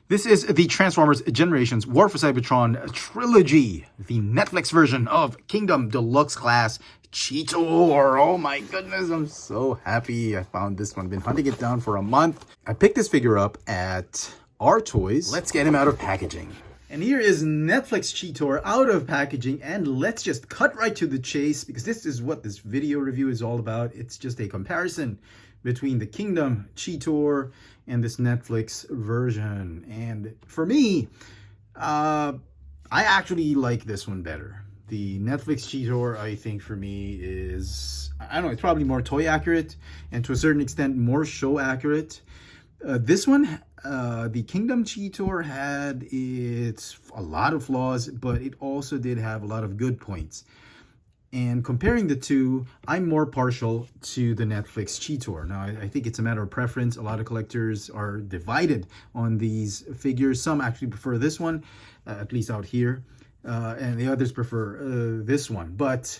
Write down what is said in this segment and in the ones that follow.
This is the Transformers Generations War for Cybertron Trilogy, the Netflix version of Kingdom Deluxe Class Cheetor. Oh my goodness, I'm so happy I found this one. Been hunting it down for a month. I picked this figure up at EARTHRISE. Let's get him out of packaging. And here is Netflix Cheetor out of packaging, and let's just cut right to the chase because this is what this video review is all about. It's just a comparison between the Kingdom Cheetor and this Netflix version. And for me, I actually like this one better. The Netflix Cheetor, I think for me is, I don't know, it's probably more toy accurate and to a certain extent more show accurate. This one, the Kingdom Cheetor had a lot of flaws, but it also did have a lot of good points. And comparing the two, I'm more partial to the Netflix Cheetor. Now, I think it's a matter of preference. A lot of collectors are divided on these figures. Some actually prefer this one, at least out here, and the others prefer this one. But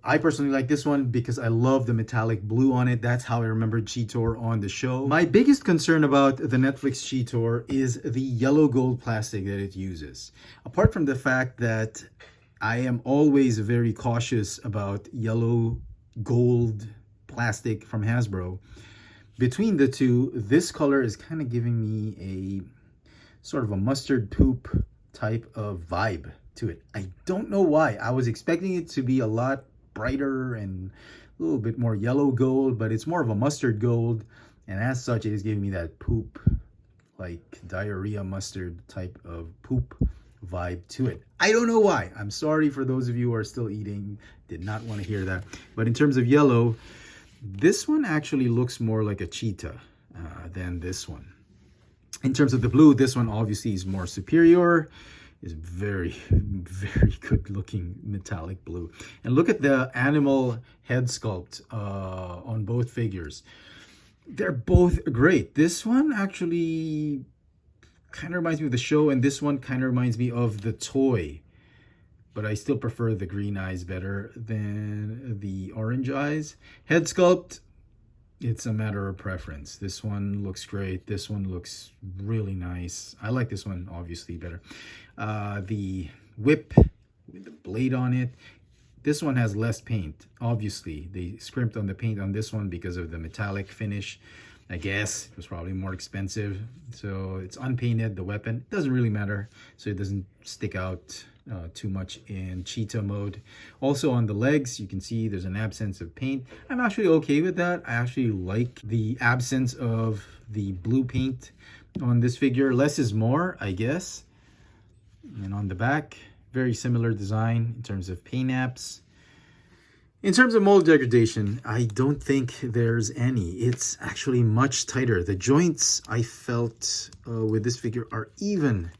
I personally like this one because I love the metallic blue on it. That's how I remembered Cheetor on the show. My biggest concern about the Netflix Cheetor is the yellow gold plastic that it uses. Apart from the fact that I am always very cautious about yellow gold plastic from Hasbro, between the two, this color is kind of giving me a sort of a mustard poop type of vibe to it. I don't know why. I was expecting it to be a lot brighter and a little bit more yellow gold, but it's more of a mustard gold, and as such it is giving me that poop, like diarrhea mustard type of poop vibe to it. I don't know why. I'm sorry for those of you who are still eating, did not want to hear that. But in terms of yellow, this one actually looks more like a cheetah than this one. In terms of the blue, this one obviously is more superior. Is very, very good looking metallic blue. And look at the animal head sculpt on both figures. They're both great. This one actually kind of reminds me of the show, and this one kind of reminds me of the toy. But I still prefer the green eyes better than the orange eyes. Head sculpt, it's a matter of preference. This one looks great. This one looks really nice. I like this one obviously better. The whip with the blade on it. This one has less paint. Obviously, they scrimped on the paint on this one because of the metallic finish. I guess it was probably more expensive. So it's unpainted, the weapon. It doesn't really matter, so it doesn't stick out too much in cheetah mode. Also on the legs, you can see there's an absence of paint. I'm actually okay with that. I actually like the absence of the blue paint on this figure. Less is more, I guess. And on the back, very similar design in terms of paint apps. In terms of mold degradation, I don't think there's any. It's actually much tighter. The joints, I felt with this figure, are even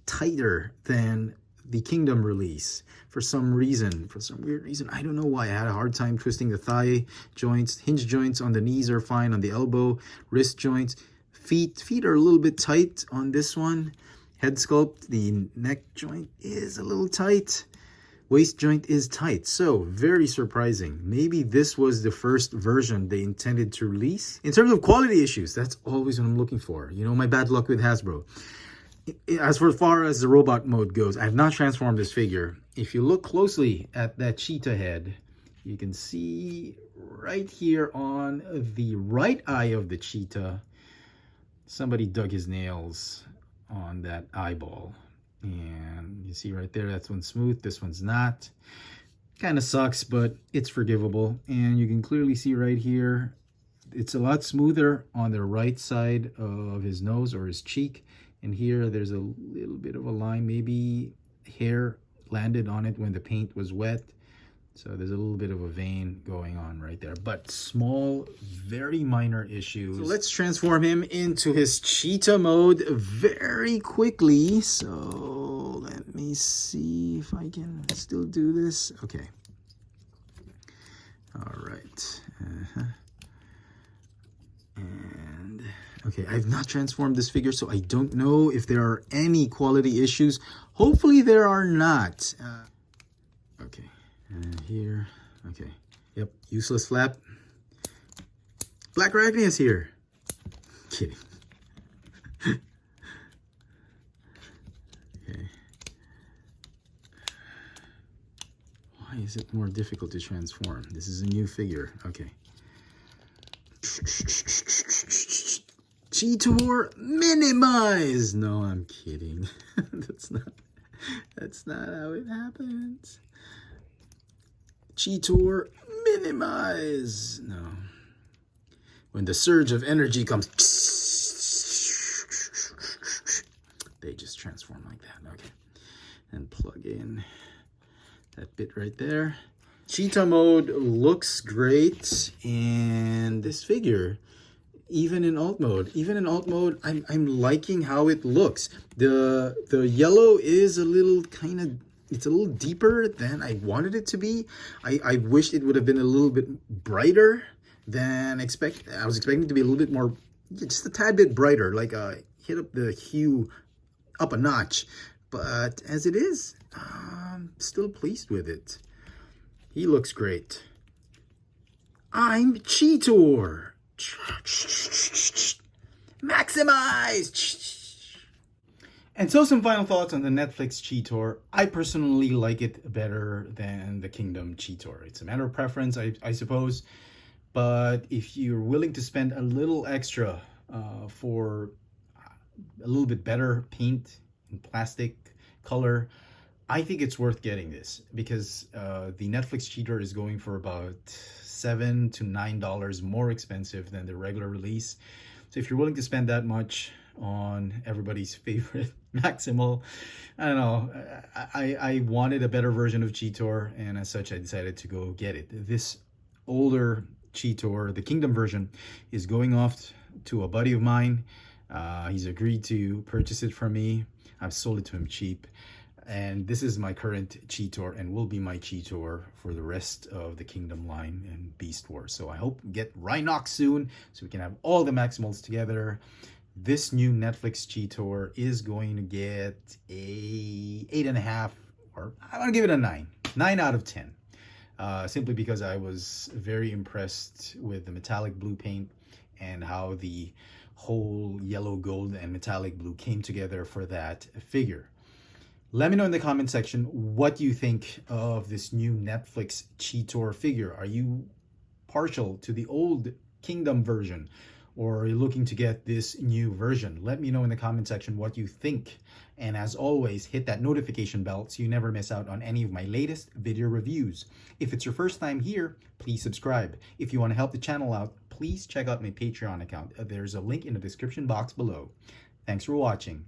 tighter than the Kingdom release. For some reason, for some weird reason, I don't know why. I had a hard time twisting the thigh joints. Hinge joints on the knees are fine, on the elbow, wrist joints. Feet are a little bit tight on this one. Head sculpt, the neck joint is a little tight. Waist joint is tight, so very surprising. Maybe this was the first version they intended to release. In terms of quality issues, that's always what I'm looking for. You know, my bad luck with Hasbro. As far as the robot mode goes, I have not transformed this figure. If you look closely at that cheetah head, you can see right here on the right eye of the cheetah, somebody dug his nails on that eyeball. And you see right there, that's one's smooth, this one's not. Kind of sucks, but it's forgivable. And you can clearly see right here, it's a lot smoother on the right side of his nose or his cheek. And here there's a little bit of a line, maybe hair landed on it when the paint was wet. So there's a little bit of a vein going on right there, but small, very minor issues. So let's transform him into his cheetah mode very quickly. So let me see if I can still do this. Okay. All right. And okay, I've not transformed this figure, so I don't know if there are any quality issues. Hopefully there are not. Okay. And here, okay, yep, useless flap. Black Arachne is here. Kidding. is it more difficult to transform? This is a new figure. Okay. Cheetor minimize. No, I'm kidding. That's not how it happens. Cheetor minimize. No. When the surge of energy comes, they just transform like that. Okay. And plug in that bit right there. Cheetah mode looks great, and this figure, even in alt mode, I'm liking how it looks. The yellow is a little it's a little deeper than I wanted it to be. I wished it would have been a little bit brighter than I was expecting it to be a little bit more, just a tad bit brighter, like hit up the hue up a notch. But as it is, I'm still pleased with it. He looks great. I'm Cheetor. Maximize. And so some final thoughts on the Netflix Cheetor. I personally like it better than the Kingdom Cheetor. It's a matter of preference, I suppose. But if you're willing to spend a little extra for a little bit better paint and plastic color, I think it's worth getting this, because the Netflix Cheetor is going for about $7 to $9 more expensive than the regular release. So if you're willing to spend that much on everybody's favorite Maximal, I don't know, I wanted a better version of Cheetor, and as such I decided to go get it. This older Cheetor, the Kingdom version, is going off to a buddy of mine. He's agreed to purchase it from me. I've sold it to him cheap. And this is my current Cheetor, and will be my Cheetor for the rest of the Kingdom line and Beast Wars. So I hope we get Rhinox soon, so we can have all the Maximals together. This new Netflix Cheetor is going to get a 8.5, or I'm gonna give it a 9 out of 10. Simply because I was very impressed with the metallic blue paint and how the whole yellow, gold, and metallic blue came together for that figure. Let me know in the comment section what you think of this new Netflix Cheetor figure. Are you partial to the old Kingdom version, or are you looking to get this new version? Let me know in the comment section what you think. And as always, hit that notification bell so you never miss out on any of my latest video reviews. If it's your first time here, please subscribe. If you want to help the channel out, please check out my Patreon account. There's a link in the description box below. Thanks for watching.